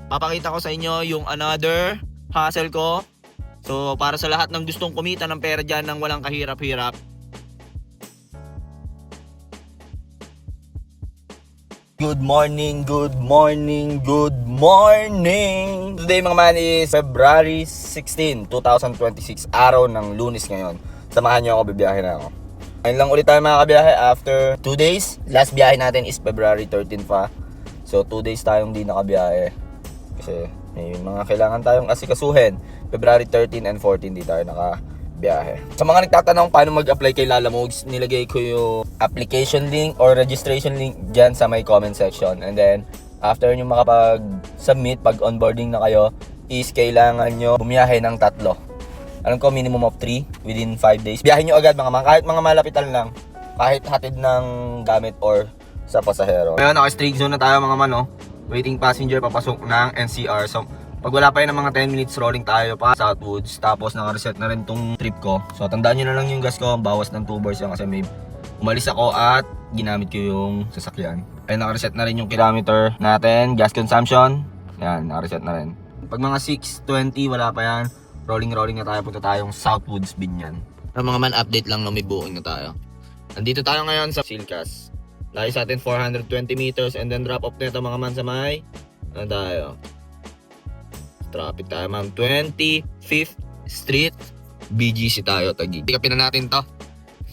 papakita ko sa inyo yung another hustle ko. So para sa lahat ng gustong kumita ng pera dyan ng walang kahirap-hirap, good morning, good morning, good morning! Today mga man is February 16, 2026, araw ng Lunes ngayon. Samahan nyo ako, bibiyahe na ako. Ngayon lang ulit tayo mga kabiyahe after 2 days. Last biyahe natin is February 13 pa. So 2 days tayong di nakabiyahe. Kasi may mga kailangan tayong asikasuhin. February 13 and 14 di tayo nakabiyahe. Sa mga nagtatanong paano mag-apply kay Lalamogs, nilagay ko yung application link or registration link dyan sa may comment section. And then after nyo makapag-submit, pag onboarding na kayo, is kailangan nyo bumiyahe ng 3. Alam ko minimum of 3 within 5 days. Biyahin nyo agad mga man, kahit mga malapitan lang, kahit hatid ng gamit or sa pasahero. Ngayon naka-streak zone na tayo mga man, no? Waiting passenger papasok ng NCR. So pag wala pa yun ng mga 10 minutes, rolling tayo pa Southwoods. Tapos naka-reset na rin tong trip ko. So tandaan nyo na lang yung gas ko, bawas ng 2 bars yan kasi may umalis ako at ginamit ko yung sasakyan. Ay naka-reset na rin yung kilometer natin, gas consumption. Yan, naka-reset na rin. Pag mga 6:20 wala pa yan, rolling na tayo, punta tayong Southwoods Binyan. Ang mga man, update lang, no, may booking na tayo. Nandito tayo ngayon sa Silcas. Layo sa atin 420 meters and then drop off nito mga man sa may ano tayo? Traffic tayo ma'am, 25th Street, BGC tayo, Taguig. Pick-upin na natin to.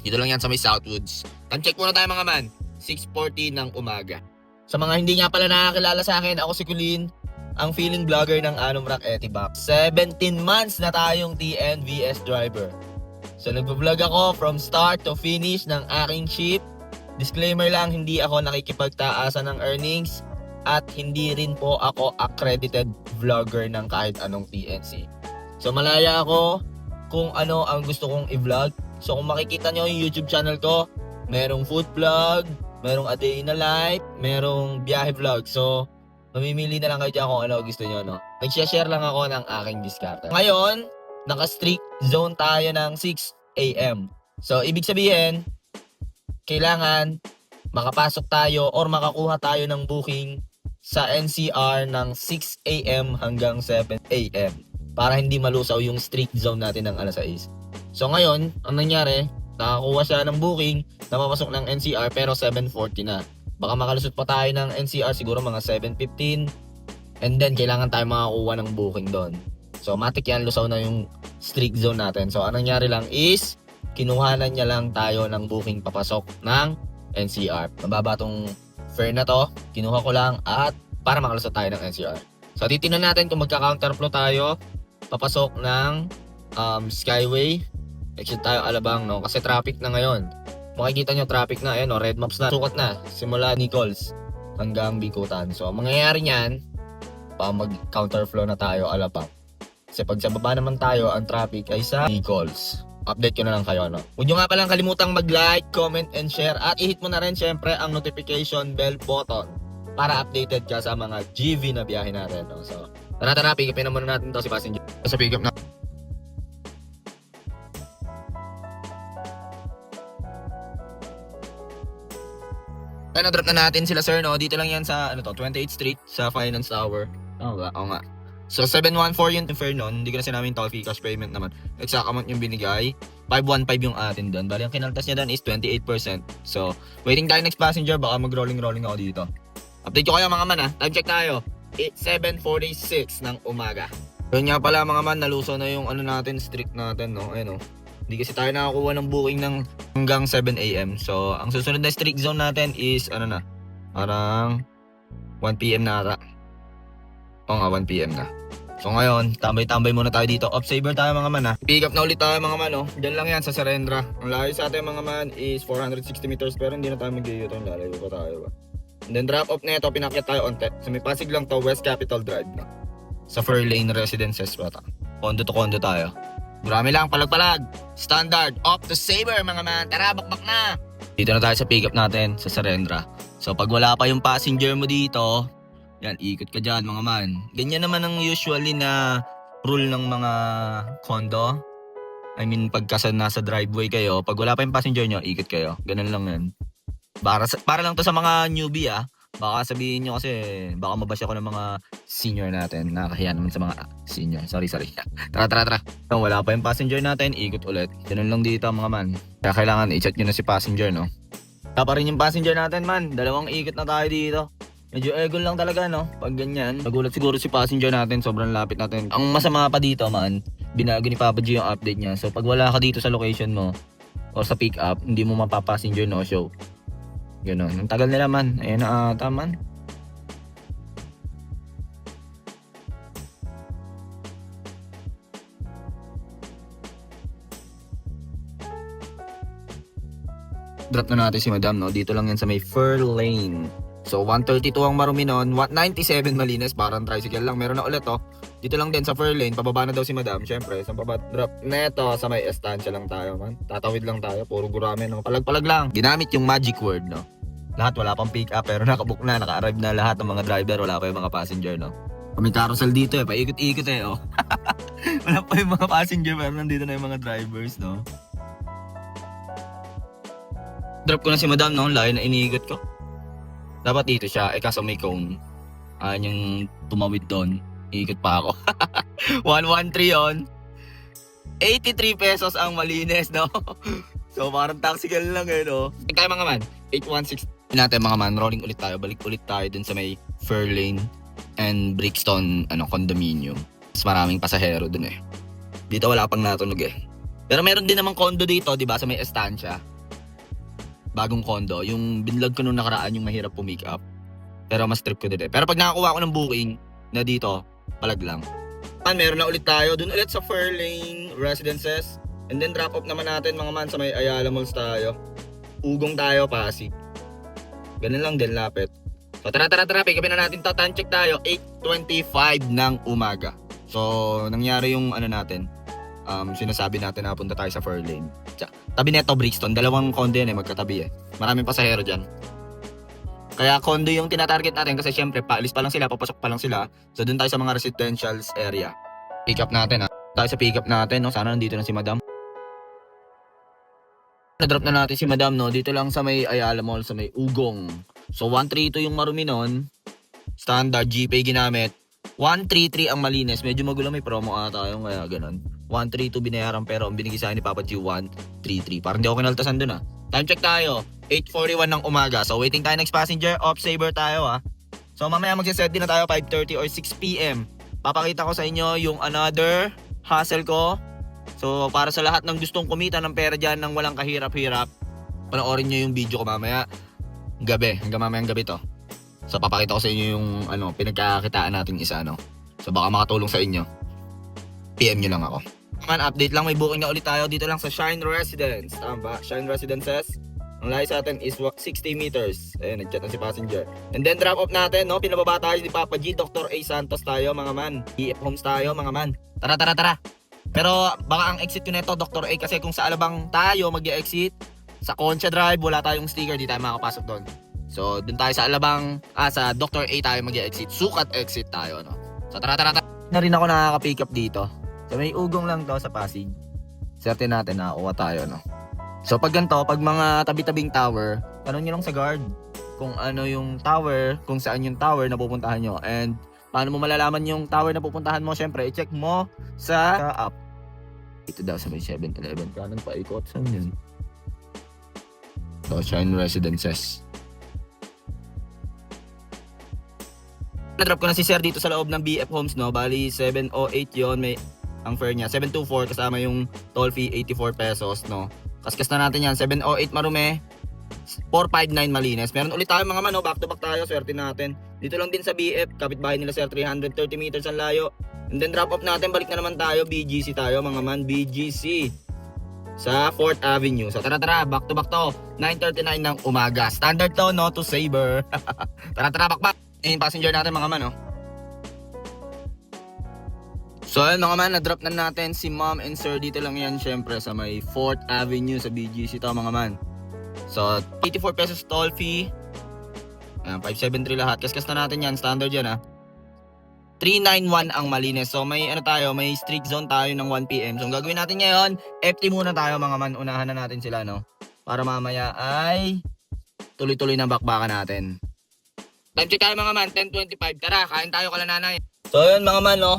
Dito lang yan sa may Southwoods. Time check muna tayo mga man, 6:40 ng umaga. Sa mga hindi nga pala nakakilala sa akin, ako si Kulin, ang feeling vlogger ng Anomrak Etibac. 17 months na tayong TNVS driver. So nagpo-vlog ako from start to finish ng aking ship. Disclaimer lang, hindi ako nakikipagtaasan ng earnings at hindi rin po ako accredited vlogger ng kahit anong TNC. So malaya ako kung ano ang gusto kong i-vlog. So kung makikita nyo yung YouTube channel ko, merong food vlog, merong a day in a life, merong biyahe vlog. So mamimili na lang kayo dyan kung ano gusto nyo, no? Nag-share lang ako ng aking diskarte. Ngayon, naka-strict zone tayo ng 6 AM. So, ibig sabihin, kailangan makapasok tayo or makakuha tayo ng booking sa NCR ng 6 AM hanggang 7 AM para hindi malusaw yung strict zone natin ng alas 6. So, ngayon, ang nangyari, nakakuha siya ng booking, napapasok ng NCR pero 7:40 na. Baka makalusot pa tayo ng NCR siguro mga 7:15 and then kailangan tayo makakuha ng booking doon. So matik yan, lusaw na yung strict zone natin. So anong nangyari lang is kinuhanan niya lang tayo ng booking papasok ng NCR. Mababa tong fare na to, kinuha ko lang at para makalusot tayo ng NCR. So titingnan natin kung magka-counterflow tayo papasok ng Skyway. Exit tayo Alabang, no? Kasi traffic na ngayon. Makikita nyo traffic na, ayan o, red maps na, sukat na, simula Nichols hanggang Bikutan. So, ang mangyayari nyan, mag-counterflow na tayo, Alabang. Kasi pag sa baba naman tayo, ang traffic ay sa Nichols. Update ko na lang kayo, no? Huwag nyo nga palang kalimutang mag-like, comment, and share. At i-hit mo na rin syempre ang notification bell button para updated ka sa mga GV na biyahe natin, no? So, tara, pick-upin na muna natin to si passenger. Sa pick-up na. Ay, na-drop na natin sila sir, no? Dito lang yan sa, 28th Street, sa Finance Tower. Oo nga. So, 714 yung fare nun. Hindi ko na sinamin toll fee, cash payment naman. Exact amount yung binigay. 515 yung atin doon. Bali, ang kinaltas niya doon is 28%. So, waiting tayo next passenger. Baka mag-rolling ako dito. Update ko kayo mga man, ha? Time check tayo. It's 7:46 ng umaga. Yun nga pala mga man, naluso na yung natin, strict natin, no? Ayun, no? Hindi kasi tayo nakakuha ng booking ng hanggang 7 AM. So, ang susunod na strict zone natin is, parang 1 PM na ata. Oo nga, 1 PM na. So, ngayon, tambay-tambay muna tayo dito. Off-saver tayo mga man, ha. Pick up na ulit tayo mga man, no. Diyan lang yan sa Serendra. Ang layo sa atin mga man is 460 meters pero hindi na tayo mag-u-turn. Lalayo pa tayo ba. And then drop off na ito, pinakyat tayo on sa may Pasig lang to, West Capitol Drive, no. Sa Fairlane Residences pa ta. Condo to condo tayo. Marami lang, palag-palag. Standard, off to saver mga man. Tara, bakbak na. Dito na tayo sa pick up natin sa Serendra. So pag wala pa yung passenger mo dito, yan, ikot ka dyan mga man. Ganyan naman ang usually na rule ng mga condo. I mean, pagka nasa driveway kayo, pag wala pa yung passenger nyo, ikot kayo. Ganun lang yan. Para lang to sa mga newbie, Baka sabihin nyo kasi, baka mabash ako ng mga senior natin. Nakakahiya naman sa mga senior. Sorry. Tara. So, wala pa yung passenger natin. Ikot ulit. Ganun lang dito mga man. Kaya kailangan i-chat nyo na si passenger, no? Wala pa rin yung passenger natin, man. Dalawang ikot na tayo dito. Medyo egon lang talaga, no? Pag ganyan. Nagulat siguro si passenger natin. Sobrang lapit natin. Ang masama pa dito, man, binago ni Papa G yung update niya. So, pag wala ka dito sa location mo, o sa pick up, hindi mo mapapassenger no show. Ganon. Ang tagal nila, man. Ayan na ata, man. Drop na natin si Madam, no? Dito lang yan sa may Fur Lane. So, 132 ang marumi nun. 97 malinis. Parang tricycle lang. Meron na ulit, oh. Dito lang din sa Fur Lane. Pababa na daw si Madam. Siyempre, saan pa ba drop? Neto, sa may estansya lang tayo, man. Tatawid lang tayo. Puro gurame, no? Palag-palag lang. Ginamit yung magic word, no? Lahat wala pang pick up. Pero nakabook na. Naka-arrive na lahat ng mga driver. Wala pa yung mga passenger, no? May carousel dito, eh. Paikot-ikot, eh, oh. Wala pa yung mga passenger. Pero nandito na yung mga drivers, no? Drop ko na si Madam, no? Layo na iniikot ko. Dapat dito siya, kaso may cone. Yung tumawid doon. Iikot pa ako. 113 on. 83 pesos ang malinis, no? So, parang taxical lang, eh, no? Tayo mga man, 816 natin mga man. Rolling ulit tayo. Balik ulit tayo dun sa may Fur Lane and Brixton, condominium. Mas maraming pasahero dun, eh. Dito wala pang natunog, eh. Pero meron din namang condo dito, di ba? Sa may estansya. Bagong condo. Yung binlog ko nung nakaraan, yung mahirap pumick up. Pero mas trip ko din, eh. Pero pag nakakuha ko ng booking na dito, palag lang. Meron na ulit tayo. Dun ulit sa Fur Lane Residences. And then drop off naman natin mga man sa may Ayala Malls tayo. Ugong tayo, Pasig. Ganun lang din, lapit. So tara. Pick upin na natin to. Time check tayo. 8:25 ng umaga. So nangyari yung natin. Sinasabi natin na punta tayo sa Fur Lane. Tabi neto Brixton, dalawang condo yan, magkatabi, eh. Maraming pasahero dyan. Kaya condo yung tinatarget natin kasi syempre paalis pa lang sila, papasok pa lang sila. So dun tayo sa mga residentials area. Pick up natin, ha. Tayo sa pick up natin, no. Sana nandito na si Madam. Na-drop na natin si Madam, no. Dito lang sa may Ayala Mall, sa may Ugong. So 132 yung marumi nun. Standard GPay ginamit. 133 ang malinis. Medyo magulo, may promo ata yung kaya ganun. 132 binayaran pero ang binigay sa akin ni Papa G 133. Parang hindi ako kinaltasan dun, ha. Time check tayo. 8:41 ng umaga. So waiting tayo next passenger. Off saver tayo, ha. So mamaya magsiset din na tayo 5:30 or 6 PM. Papakita ko sa inyo yung another hustle ko. So para sa lahat ng gustong kumita ng pera dyan ng walang kahirap-hirap, panoorin nyo yung video ko mamaya gabi. Hanggang mamayang gabi to. So papakita ko sa inyo yung pinagkakakitaan natin isa, no. So baka makatulong sa inyo. PM nyo lang ako. Man, update lang, may booking na ulit tayo dito lang sa Shine Residence. Tama ba? Shine Residences. Ang layo sa atin is 60 meters. Ayun, nag-chat na si passenger. And then drop off natin, no? Pinababa tayo ni Papa G, Dr. A Santos tayo, mga man. EF Homes tayo, mga man. Tara. Pero baka ang exit ko nito, Dr. A, kasi kung sa Alabang tayo mag-exit, sa Concha Drive, wala tayong sticker, di tayo makapasok doon. So, dun tayo sa Alabang, sa Dr. A tayo mag-exit. Sukat exit tayo, no? So, tara. Na rin ako nakaka-pick up dito. So may ugong lang to sa Pasig. Swerte natin nakakuha tayo, no. So pag ganito, pag mga tabi-tabing tower, tanong nyo lang sa guard kung ano yung tower, kung saan yung tower na pupuntahan nyo. And paano mo malalaman yung tower na pupuntahan mo? Syempre, i-check mo sa app. Ito daw sa may 7-Eleven. Kanan pa ikot. Saan yun? So, Shine Residences. Na-drop ko na si Sir dito sa loob ng BF Homes, no. Bali, 708 yon. May ang fare niya 724 kasama yung toll fee 84 pesos, no. Kaskas na natin yan. 708 marumi, 459 malinis. Meron ulit tayo mga man, no. Back to back tayo, swerte natin. Dito lang din sa BF, kapitbahay nila Sir, 330 meters ang layo. And then drop off natin, balik na naman tayo, BGC tayo mga man, BGC sa 4th Avenue. So tara, back to back to. 9:39 ng umaga. Standard to, no, to Saber. Tara, back. Yung passenger natin mga man, no. So ayun mga man, na-drop na natin si Mom and Sir. Dito lang yan syempre sa may 4th Avenue sa BGC to mga man. So 84 pesos toll fee. 573 lahat. Kaskas na natin yan, standard yan, ha. 391 ang malinis. So may may strict zone tayo ng 1 PM. So ang gagawin natin ngayon, FT muna tayo mga man. Unahan na natin sila, no. Para mamaya ay tuloy-tuloy na bakbakan natin. Time check tayo mga man, 10:25. Tara, kain tayo kala nanay. So yun mga man, no?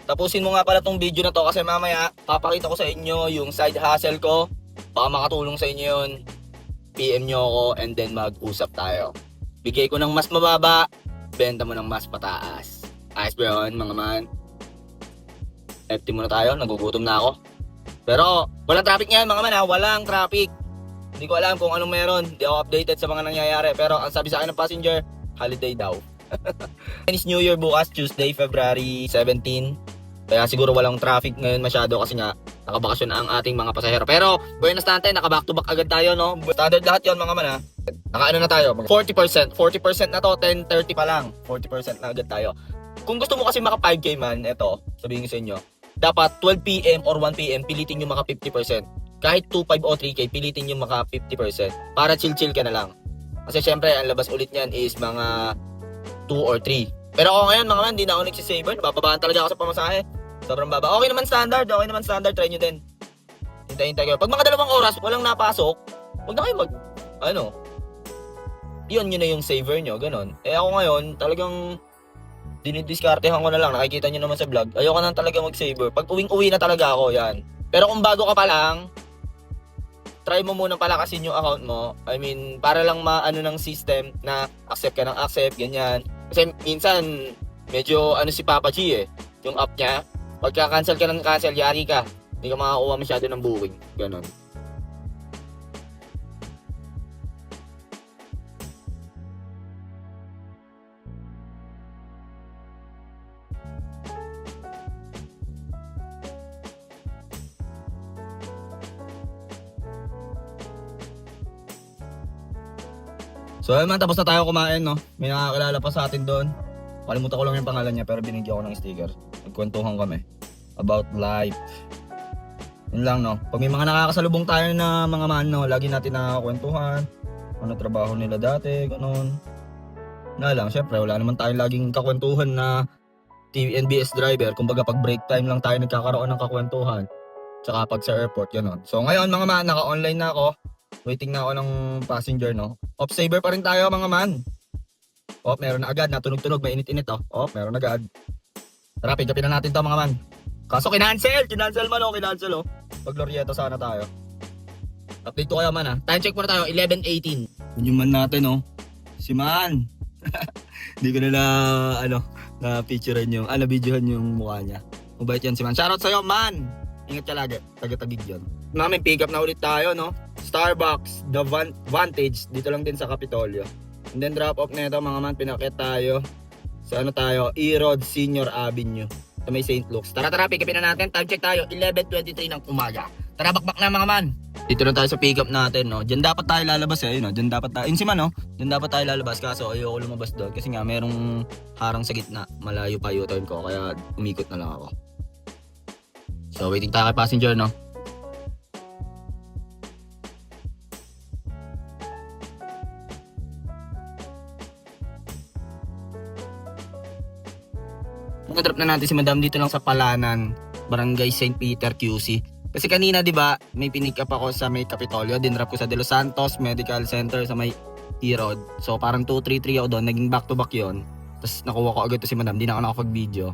Tapusin mo nga pala tong video na to kasi mamaya papakita ko sa inyo yung side hustle ko. Baka makatulong sa inyo yun. PM nyo ako and then mag-usap tayo. Bigay ko ng mas mababa, benta mo ng mas pataas. Ayos ba yun mga man? FT muna tayo, nagugutom na ako. Pero walang traffic ngayon mga man ha, walang traffic. Hindi ko alam kung anong meron, hindi ako updated sa mga nangyayari. Pero ang sabi sa akin ng passenger, holiday daw. Chinese New Year bukas, Tuesday, February 17. Kaya siguro walang traffic ngayon masyado kasi nga nakabakasyon na ang ating mga pasahero. Pero buenas natin, naka-back to back agad tayo, no? Standard lahat yon mga man ha. Naka-ano na tayo, 40%. 40% na to, 10:30 pa lang. 40% na agad tayo. Kung gusto mo kasi maka 5K man, eto, sabihin ko sa inyo, dapat 12 PM or 1 PM, pilitin nyo maka 50%. Kahit 2.5 o 3K, pilitin nyo maka 50%. Para chill-chill ka na lang. Kasi syempre, ang labas ulit niyan is mga 2 or 3. Pero ako ngayon, mga man, hindi na ako nagsisaver. Bababaan talaga ako sa pamasahe. Sobrang baba. Okay naman standard. Try nyo din. Hintay-hintay kayo. Pag mga 2 oras, walang napasok, huwag na kayo yun na yung saver nyo. Ganon. Eh ako ngayon, talagang dinidiskartehan ko na lang. Nakikita nyo naman sa vlog. Ayoko na talaga mag-saver. Pag uwing-uwi na talaga ako, yan. Pero kung bago ka pa lang, try mo muna palakasin yung account mo. I mean, para lang maano ng system na accept ka ng accept, ganyan. Kasi minsan, medyo si Papa G yung app niya. Pagka cancel ka ng cancel, yari ka. Hindi ka makakuha masyado ng booking. Ganon. So ayun man, tapos na tayo kumain, no? May nakakilala pa sa atin doon. Kalimutan ko lang yung pangalan niya pero binigyan ko ng sticker. Nagkwentuhan kami about life. Yun lang, no? Pag may mga nakakasalubong tayo na mga man, no? Lagi natin nakakwentuhan. Ano trabaho nila dati, gano'n. Na lang, syempre wala naman tayong laging kakwentuhan na TNBS driver. Kumbaga pag break time lang tayo nagkakaroon ng kakwentuhan. Tsaka pag sa airport, gano'n. So ngayon mga man, naka-online na ako. Waiting na ako ng passenger, no? Off saver pa rin tayo mga man. Oh, meron na agad. Natunog-tunog. May init-init, oh. Oh, meron na agad. Tara, pick upin na natin to mga man. Kaso kinancel man, oh. Kinancel, oh. Pag Glorieta sana tayo. Update ko kayo man, ha. Time check muna tayo. 11:18. Yun yung man natin, oh. Si man. Hindi ko na picturean yung, videohan yung mukha niya. Mabait yan si man. Shoutout sa'yo, man. Ingat ka lagi. Taga-tagig yun. Namin pick up na ulit tayo, no? Starbucks, the Vantage. Dito lang din sa Capitolio. And then drop off na ito mga man, pinakit tayo sa E-Road Senior Avenue sa may St. Luke's. Tara, pick upin na natin. Time check tayo, 11:23 ng umaga. Tara, bakbak na mga man. Dito na tayo sa pick up natin, no. Diyan dapat tayo lalabas no. Diyan dapat tayo, si man, no. Diyan dapat tayo lalabas kaso ayoko lumabas doon kasi nga merong harang sa gitna. Malayo pa yung turn ko kaya umikot na lang ako. So waiting tayo kay passenger, no. Drop na natin si Madam dito lang sa Palanan, Barangay St. Peter, QC. Kasi kanina 'di ba, may pinick up ako sa may Capitolio, dinrop ko sa De Los Santos Medical Center sa may E-Road. So parang 233 ako doon, naging back to back 'yon. Tapos nakuha ko agad to si Madam, di na ako nakapag-video.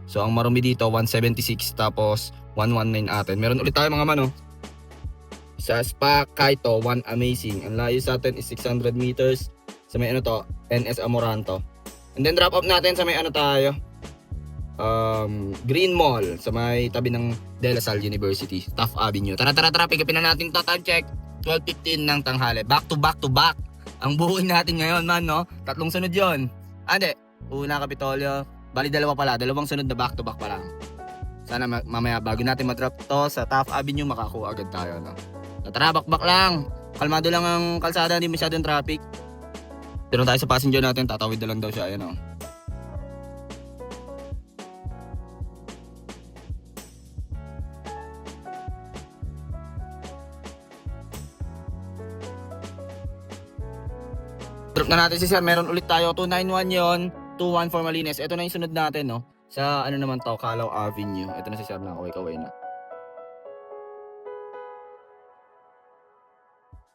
So ang marumi dito 176 tapos 119 atin. Meron ulit tayo mga mano. Sa Spa Kaito, One Amazing. Ang layo sa atin is 600 meters sa may NS Amoranto. And then drop off natin sa may tayo. Green Mall sa may tabi ng De La Salle University, Taft Avenue. Tara, pick upin na natin to. Time check 12:15 ng tanghali. Back to back ang buuin natin ngayon man, no. 3 sunod yon. Ande, una Capitolio, bali 2 pala, 2 sunod na back to back pa lang. Sana mamaya bago natin ma-drop to sa Taft Avenue makakuha agad tayo, no. Tara, bakbak lang. Kalmado lang ang kalsada, hindi masyadong traffic. Pero tayo sa passenger natin, tatawid na lang daw siya, ayan, oh. Drop na natin si Sir. Meron ulit tayo. 291 yon, 21 for Malines. Ito na yung sunod natin, no? Sa naman to, Calao Avenue. Ito na si Sir na kaway na.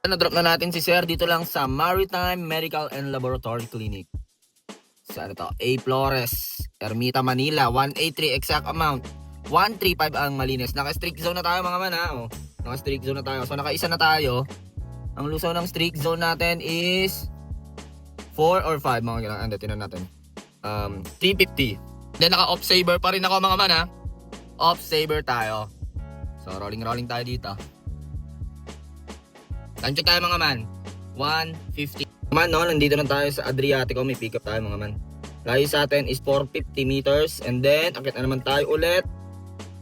Na-drop na natin si Sir dito lang sa Maritime Medical and Laboratory Clinic. Sa ano to? A. Flores, Ermita, Manila. 183 exact amount. 135 ang Malines. Naka-streak zone na tayo mga man ha. Oh. Naka-streak zone na tayo. So naka-isa na tayo. Ang lusaw ng streak zone natin is 4 or 5 mga ganun. Ando, tinan natin. 350. Then naka-off saver pa rin ako mga man ha. Off saver tayo. So rolling tayo dito. Time check tayo mga man. 150. Man no, nandito na tayo sa Adriatico. May pick up tayo mga man. Layo sa atin is 450 meters. And then, akit na naman tayo ulit.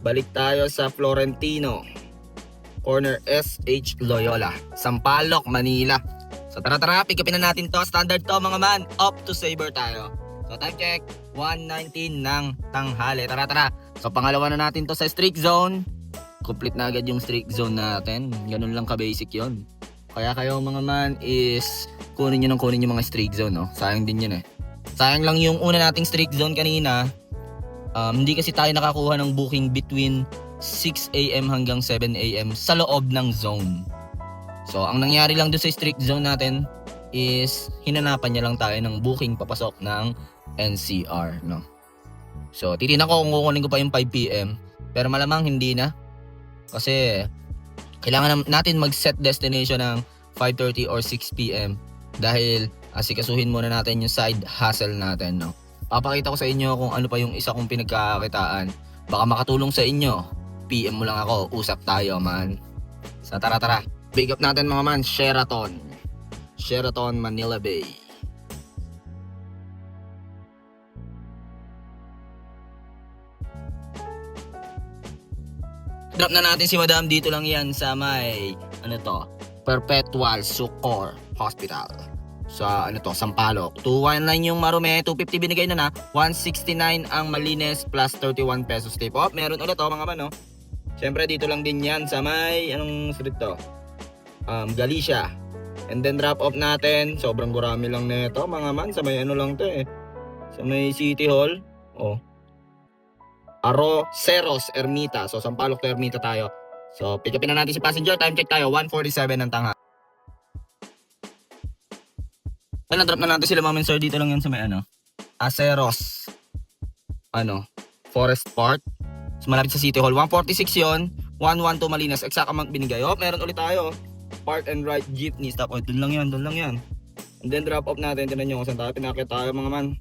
Balik tayo sa Florentino. Corner SH Loyola. Sampaloc, Manila. So tara, pick upin na natin to. Standard to mga man. Up to saver tayo. So time check. 1:19 ng tanghali. Tara. So pangalawa na natin to sa streak zone. Complete na agad yung streak zone natin. Ganun lang ka-basic yon. Kaya kayo mga man is kunin yung mga streak zone, no? Sayang din yun eh. Sayang lang yung una nating streak zone kanina. Hindi kasi tayo nakakuha ng booking between 6 AM hanggang 7 AM sa loob ng zone. So, ang nangyari lang doon sa streak zone natin is hinanapan niya lang tayo ng booking papasok ng NCR, no? So, titignan ko kung kukunin ko pa yung 5 PM. Pero malamang hindi na. Kasi kailangan natin mag-set destination ng 5:30 or 6 PM dahil asikasuhin muna natin yung side hustle natin, no? Papakita ko sa inyo kung ano pa yung isa kong pinagkakakitaan. Baka makatulong sa inyo. PM mo lang ako, usap tayo man. So tara. Big up natin mga man, Sheraton, Manila Bay. Drop na natin si Madam dito lang yan sa may Perpetual Succor Hospital. Sa Sampaloc. 219 yung Marume, 250 binigay na 169 ang Malines plus 31 pesos tip. Oh, meron ulit mga man, no? Siyempre dito lang din yan sa may anong street to? Galicia. And then drop off natin, sobrang gurami lang nito mga man, sa may lang to eh. Sa may City Hall. Oh. Arroceros, Ermita. So Sampaloc to Ermita tayo. So pick upin na natin si passenger, time check tayo 1:47 ng tangha. Na-drop na natin sila mga men sir, dito lang yan sa may Aceros. Forest Park. So, malapit sa City Hall. 146 yon, 112 Malinas. Exact amount binigay. Oh, meron ulit tayo. Park and ride jeepney stop. Oh, dun lang yan. And then drop off natin. Tinan nyo kung saan tayo. Pinakit tayo mga man.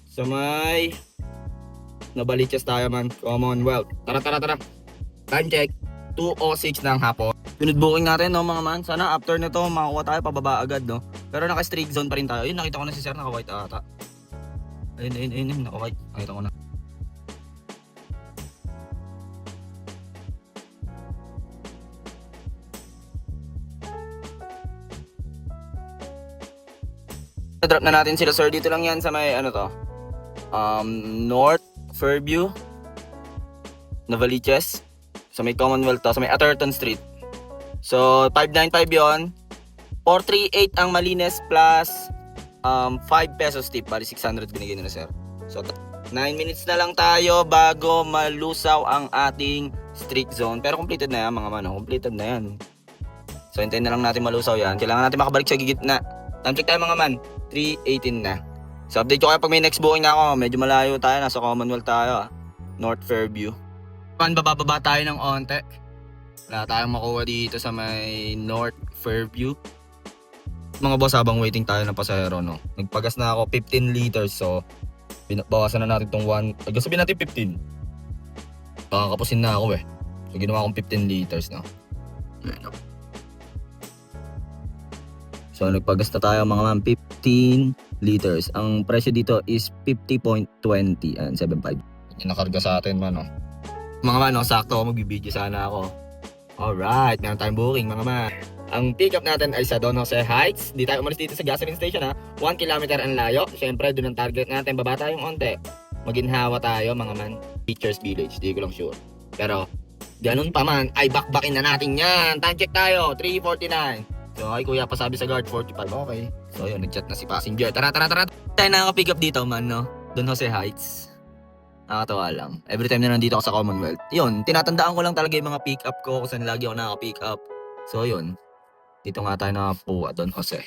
So may Nabaliches tayo man. Commonwealth. Tara. Time check. 2:06 ng hapon. Pinod booking natin no mga man. Sana after nito makakuha tayo pababa agad no. Pero naka-streak zone pa rin tayo. Ayun, nakita ko na si sir, naka-white ata. Ayun, naka-white. Nakita ko na. Drop na natin sila sir. Dito lang yan sa may North Fairview, Navaliches. Sa may Commonwealth to. Sa may Atherton Street. So, 595 yon. 438 ang Malines plus 5 pesos tip. Bali 600 binigay na sir. So 9 minutes na lang tayo bago malusaw ang ating streak zone. Pero completed na yan mga mano. Completed na yan. So hintayin na lang natin malusaw yan. Kailangan natin makabalik sa gigitna. Time check tayo mga man. 3:18 na. So update ko kayo pag may next booking na ako. Medyo malayo tayo. Nasa Commonwealth tayo. North Fairview. Bababa tayo ng onte. Wala tayong makuha dito sa may North Fairview. Mga boss, habang waiting tayo ng pasahero, no? Nagpagas na ako 15 liters. So, bawasan na natin tong 1. Sabihin natin 15. Kapusin na ako eh. So, ginawa akong 15 liters, no? So, nagpagas na tayo mga man. 15 liters. Ang presyo dito is 50.20 and 75. Yung nakarga sa atin, man, no? Mga man, no? Sakto ako. Magbibideo sana ako. Alright, meron tayong booking, mga man. Ang pick up natin ay sa Don Jose Heights. Di tayo umalis dito sa gasoline station 1 kilometer ang layo. Siyempre, doon ang target natin. Baba tayong onte. Maginhawa tayo mga man. Teachers Village, di ko lang sure. Pero, ganun pa man, ay bakbakin na natin yan. Time check tayo, 3:49. So, ay kuya, pasabi sa guard, 45. Okay. So, yun, nag-chat na si passenger. Tara. Tayo nakaka-pick up dito man, no? Don Jose Heights. Nakakatawa lang. Every time na nandito ako sa Commonwealth. Yun, tinatandaan ko lang talaga yung mga pick up ko kung saan lagi ako nakaka-pick up. So, yun. Dito nga tayo nakapuha, Don Jose.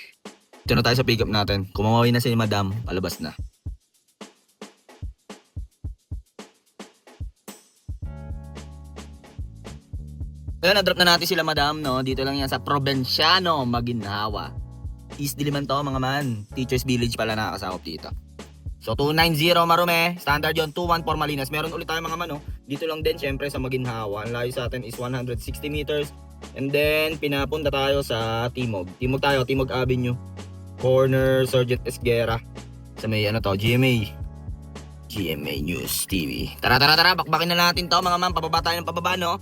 Dito na tayo sa pick up natin. Kumawawin na si Madam, palabas na. Kaya na-drop na natin sila madam, no? Dito lang yan sa Provinciano, Maginhawa. East Diliman to mga man. Teachers Village pala nakakasakop dito. So 290 Marume, standard yon. 214 Malinas. Meron ulit tayo mga man, no? Dito lang din syempre sa Maginhawa. Ang layo sa atin is 160 meters. And then pinapunta tayo sa Timog. Timog tayo, Timog Avenue. Corner Sergeant Esguera. Sa may ano to, GMA News TV. Tara, bakbakin na natin to mga man. Pababa tayo ng pababa, no?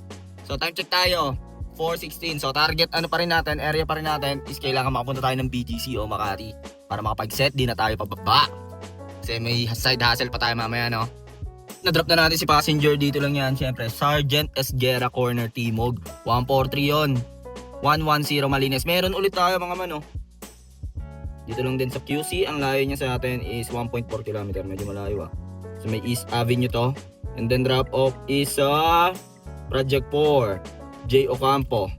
So time check tayo. 4:16. So target ano pa rin natin, area pa rin natin is kailangan makapunta tayo ng BGC o Makati para makapag-set. Di na tayo pababa. Kasi may side hustle pa tayo mamaya, no? Na-drop na natin si passenger dito lang yan. Siyempre, Sergeant Esguera Corner Timog. 143 yon. 110 Malinas. Meron ulit tayo mga man, no? Dito lang din sa QC. Ang layo niya sa atin is 1.4 km. Medyo malayo, ah. So may East Avenue to. And then drop off is Project 4, J. Ocampo.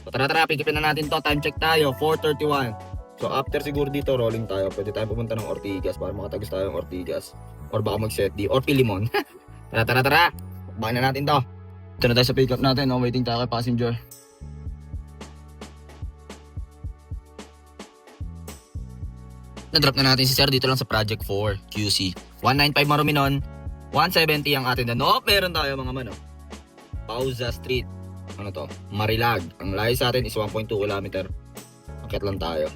So tara, pikipin na natin to. Time check tayo, 4:31. So after siguro dito, rolling tayo. Pwede tayo pumunta ng Ortigas para makatagos tayo ng Ortigas. Or baka mag-set D, or Pilimon. Tara. Bakit na natin to. Ito na tayo sa pick up natin, no? Waiting tayo kay passenger. Na-drop na natin si sir dito lang sa Project 4, QC. 195 Maruminon, 170 ang atin na. No, meron tayo mga mano. Pauza Street. Ano to? Marilag. Ang layo sa atin is 1.2 km. Akit lang tayo.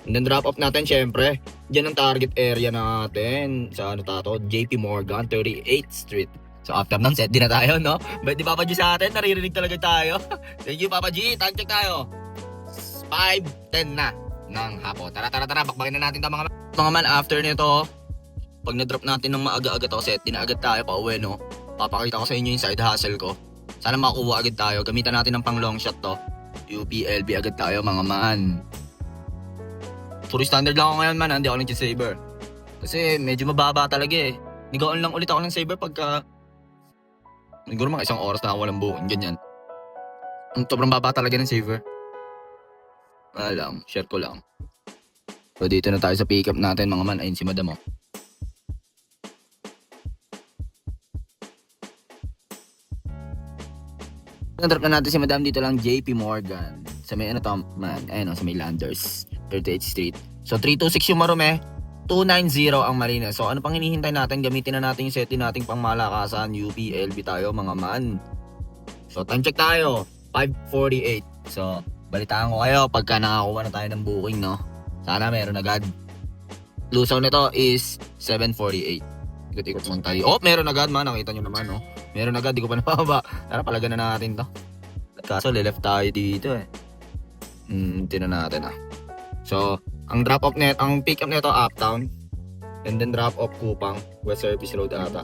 And then drop off natin syempre. Diyan ang target area natin. Sa ano tato? JP Morgan, 38th Street. So after ng set, di na tayo, no? But di Papa G sa atin, naririnig talaga tayo. Thank you Papa G. Time check tayo. 5:10 na ng hapon. Tara. Bakbakin na natin ito mga man. After nito, pag na-drop natin ng maaga-aga to set, di na agad tayo pa uwi, no? Papakita ko sa inyo yung side hustle ko. Sana makuha agad tayo. Gamitan natin ng pang long shot to. UPLB agad tayo mga man. Puro standard lang ako ngayon man. Hindi ako nag-saver. Kasi medyo mababa talaga eh. Nigaan lang ulit ako ng saver pagka siguro mga isang oras na ako walang bukin. Ganyan. Ang sobrang baba talaga ng saver. Alam, share ko lang. So dito na tayo sa pick up natin mga man. Ayun si madam, oh. Na-drop na natin si madam dito lang JP Morgan. Sa may ano to man. Ayun, sa may Landers, 38th Street. So 326 yung Marume, 290 ang Malinas. So ano pang hinihintay natin? Gamitin na natin yung setting nating pangmalakasan. UPLB tayo mga man. So time check tayo, 5:48. So balitaan ko kayo pagka nakakuha na tayo ng booking, no? Sana meron agad. Lusaw nito is 7:48. Ikot-ikot lang tayo. Oh, meron agad man. Nakita nyo naman, no? Meron agad, di ko pa napababa. Tara, palagan na natin to. Kaso, lileft tayo dito eh. Tinan natin ah. So, ang drop off net, ang pick up nito Uptown. And then drop off Kupang, West Service Road ata.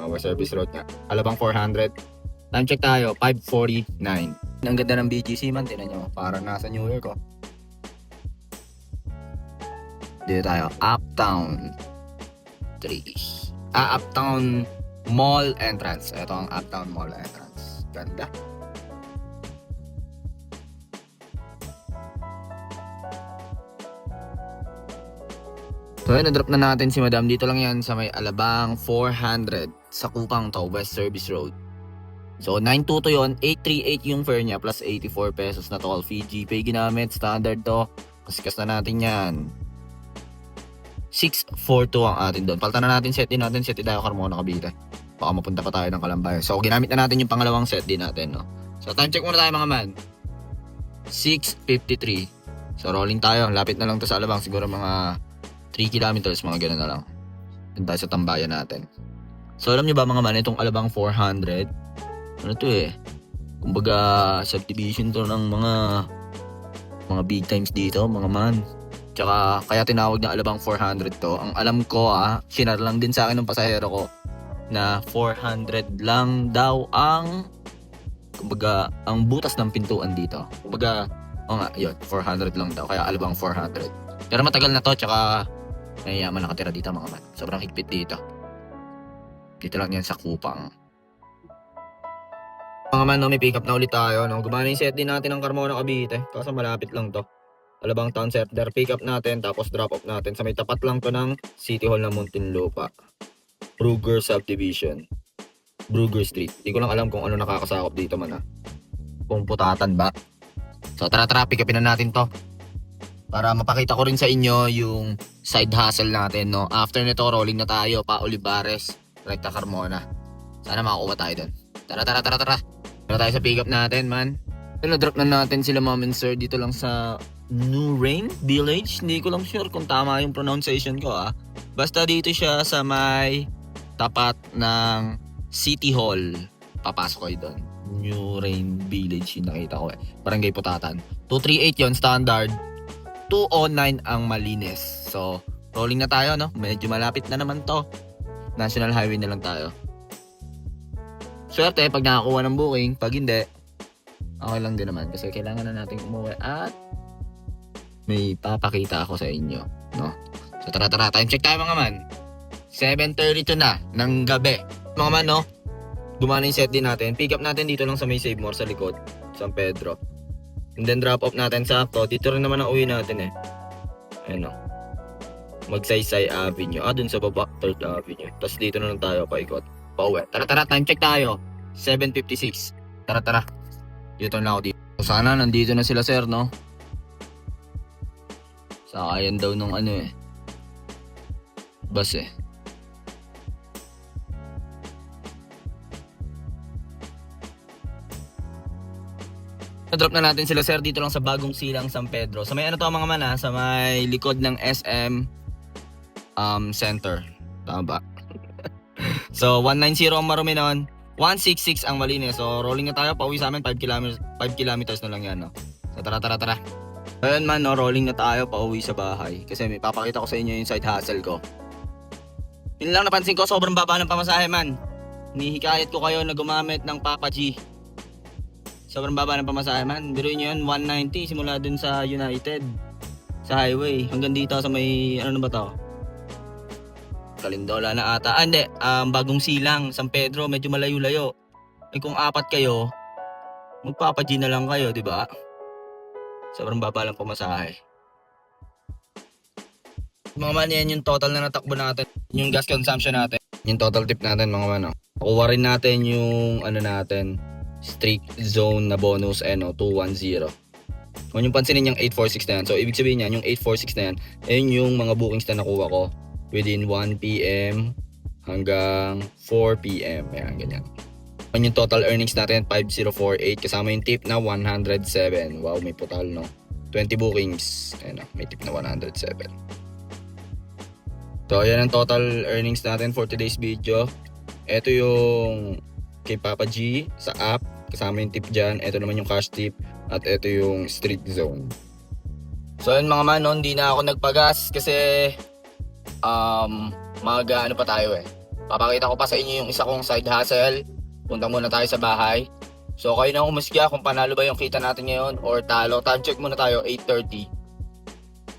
West Service Road nga. Alabang 400. Time check tayo, 5:49. Ang ganda ng BGC man, tinan nyo. Parang nasa New York, oh. Dito tayo, Uptown 3. Uptown Mall entrance. Ito ang Uptown Mall entrance. Ganda. So yun, na-drop na natin si madam. Dito lang yan sa may Alabang 400 sa Kupang to, West Service Road. So 922 yun, 838 yung fare niya plus 84 pesos na toll fee. GPay ginamit, standard to. Kaskas na natin yan. 642 ang atin doon. Palta na natin, set din tayo Carmona, Cavite. Baka mapunta pa tayo ng Kalambayan. So ginamit na natin yung pangalawang set din natin, no? So time check muna tayo mga man. 6:53. So rolling tayo, lapit na lang to sa Alabang. Siguro mga 3 kilometers, mga gano'n na lang. Doon tayo sa tambayan natin. So alam nyo ba mga man, itong Alabang 400, ano to eh, kumbaga subdivision to ng mga big times dito mga man. Tsaka kaya tinawag na Alabang 400 to. Ang alam ko sinar lang din sa akin ng pasahero ko na 400 lang daw ang kumbaga ang butas ng pintuan dito. Kumbaga yun, 400 lang daw. Kaya Alabang 400. Pero matagal na to, tsaka mayayaman nakatira dito mga man. Sobrang higpit dito. Dito lang yan sa Kupang. Mga man, no, may pick up na ulit tayo, no? Gumana yung set din natin ng Carmona, Cavite. Kaso malapit lang to. Alabang Town Center, pick up natin, tapos drop off natin. Sa may tapat lang to ng City Hall ng Muntinlupa. Brugger Subdivision. Brugger Street. Hindi ko lang alam kung ano nakakasakop dito man Kung putatan ba. So tara, pick upin na natin to. Para mapakita ko rin sa inyo yung side hustle natin, no. After nito, rolling na tayo pa Olivares, Recta Carmona. Sana makakuha tayo dun. Tara. Tara tayo sa pick up natin, man. Na-drop na natin sila mom and sir dito lang sa New Rain Village. Hindi ko lang sure kung tama yung pronunciation ko, ah. Basta dito siya sa may tapat ng City Hall. Papasok kayo doon. New Rain Village yung nakita ko, eh. Barangay Putatan. 238 yon standard. 209 ang malinis. So, rolling na tayo, no? Medyo malapit na naman to. National Highway na lang tayo. Swerte pag nakakuha ng booking. Pag hindi, okay lang din naman. Kasi kailangan na natin umuwi at may papakita ako sa inyo, no? So, tara. Time check tayo, mga man. 7:32 na ng gabi. Mga man, no? Gumana yung set din natin. Pick up natin dito lang sa may Save More sa likod. San Pedro. And then drop off natin sakto. Dito rin naman ang uwi natin, eh. Ayun, no? Magsaysay Avenue. Dun sa baba, 3rd Avenue. Tapos dito na lang tayo paikot. Pauwi. Tara. Time check tayo. 7:56. Tara. Dito na ako dito. So, sana nandito na sila, sir, no? Sakayan daw nung bus, eh. Na-drop na natin sila, sir, dito lang sa Bagong Silang, San Pedro. Sa may to, mga man, ha? Sa may likod ng SM Center. Tama ba? So 190 ang marumi nun, 166 ang malinis. So rolling na tayo, pauwi sa amin 5 kilometers na lang yan, no? So tara. Ayun man, no, rolling na tayo pauwi sa bahay. Kasi may papakita ko sa inyo yung side hustle ko. Yun lang napansin ko, sobrang baba ng pamasahe, man. Nihikayat ko kayo na gumamit ng Papa G. Sobrang baba ng pamasahe, man. Biruin nyo yun, 190 simula dun sa United, sa highway, hanggang dito sa may, ano na ba to? Kalindola na ata. Hindi, Bagong Silang, San Pedro, medyo malayo-layo. Eh kung 4 kayo, magpapa G na lang kayo, di ba? Sobrang baba lang pamasahe. Mga man, yan yung total na natakbo natin. Yung gas consumption natin. Yung total tip natin, mga man. Kuha rin natin yung natin, streak zone na bonus 210. Kung yung pansinin yung 846 na yan. So ibig sabihin niyan, yung 846 na yan, ayun yung mga bookings na nakuha ko within 1 PM hanggang 4 PM. Ayan, ganyan. Yung total earnings natin, 5048 kasama yung tip na 107. Wow, may putal, no? 20 bookings. Ayan, may tip na 107. So ayan ang total earnings natin for today's video. Ito yung kay Papa G sa app, kasama yung tip dyan. Ito naman yung cash tip at ito yung street zone. So yun, mga man, hindi na ako nagpagas kasi pa tayo, eh. Papakita ko pa sa inyo yung isa kong side hustle. Punta muna tayo sa bahay. So kayo na umusga kung panalo ba yung kita natin ngayon or talo. Time check muna tayo, 8:30.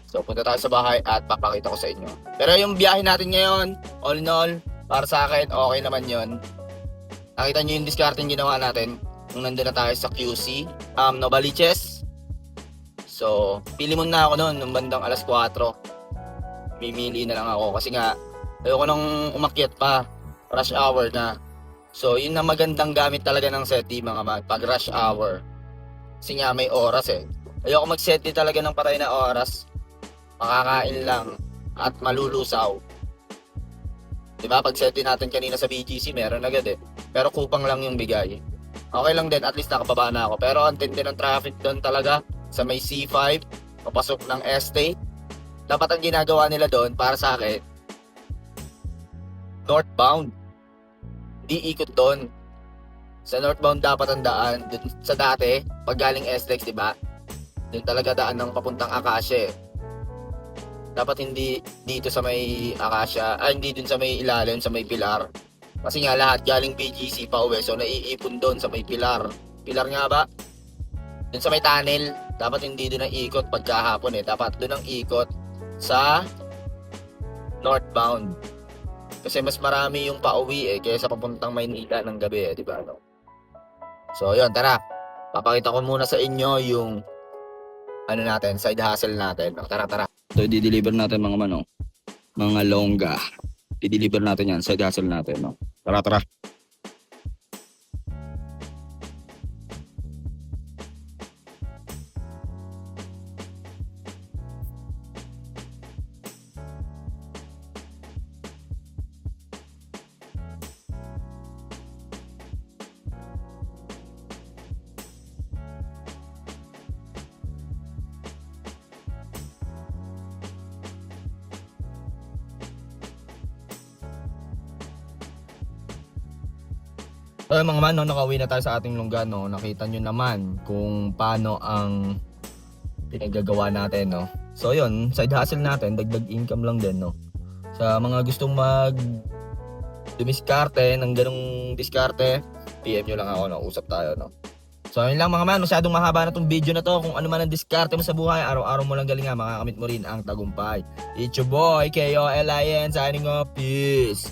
So punta tayo sa bahay at papakita ko sa inyo. Pero yung biyahe natin ngayon, all in all, para sa akin, okay naman yon. Nakita nyo yung discarding ginawa natin nung nandun na tayo sa QC, Novaliches. So, pili muna ako noon nung bandang alas 4. Mimili na lang ako kasi nga ayoko nang umakyat pa, rush hour na. So, yun na magandang gamit talaga ng SETI, mga mag, pag rush hour. Kasi nga may oras, eh. Ayoko mag-SETI talaga ng patay na oras. Makakain lang at malulusaw. Diba, pag SETI natin kanina sa BGC, meron agad, eh. Pero kupang lang yung bigay. Okay lang din, at least nakababa na ako. Pero ang tindi ng traffic doon talaga sa may C5, papasok ng estate. Dapat ang ginagawa nila doon, para sa akin, northbound. Di ikot doon. Sa northbound dapat ang daan. Dun, sa dati, pag galing SLEX, diba? Doon talaga daan ng papuntang Acacia, eh. Dapat hindi dito sa may Acacia, hindi dun sa may ilalim, sa may Pilar. Kasi nga lahat galing BGC pa uwi, so naiipon doon sa may Pilar. Pilar nga ba? Dun sa may tunnel, dapat hindi doon ang ikot pagkahapon, eh. Dapat doon ang ikot sa northbound. Kasi mas marami yung pauwi, eh, kaysa papuntang Maynila ng gabi, eh, di ba? No? So yun, tara. Papakita ko muna sa inyo yung natin, side hustle natin. Tara. So i-deliver natin, mga manong, mga longga. I-deliver natin yan, side hustle natin, no? Tara. So yung mga man, no, nakauwi na tayo sa ating lungga, no. Nakita nyo naman kung paano ang pinaggagawa natin, no. So yun, side hustle natin, dagdag income lang din, no. Sa mga gustong dumiskarte ng ganong diskarte, PM nyo lang ako, no. Usap tayo, no. So yun lang mga man, masyadong mahaba na tong video na to. Kung ano man ang diskarte mo sa buhay, araw-araw mo lang galingan, makakamit mo rin ang tagumpay. It's your boy, KOLIN, signing off. Peace!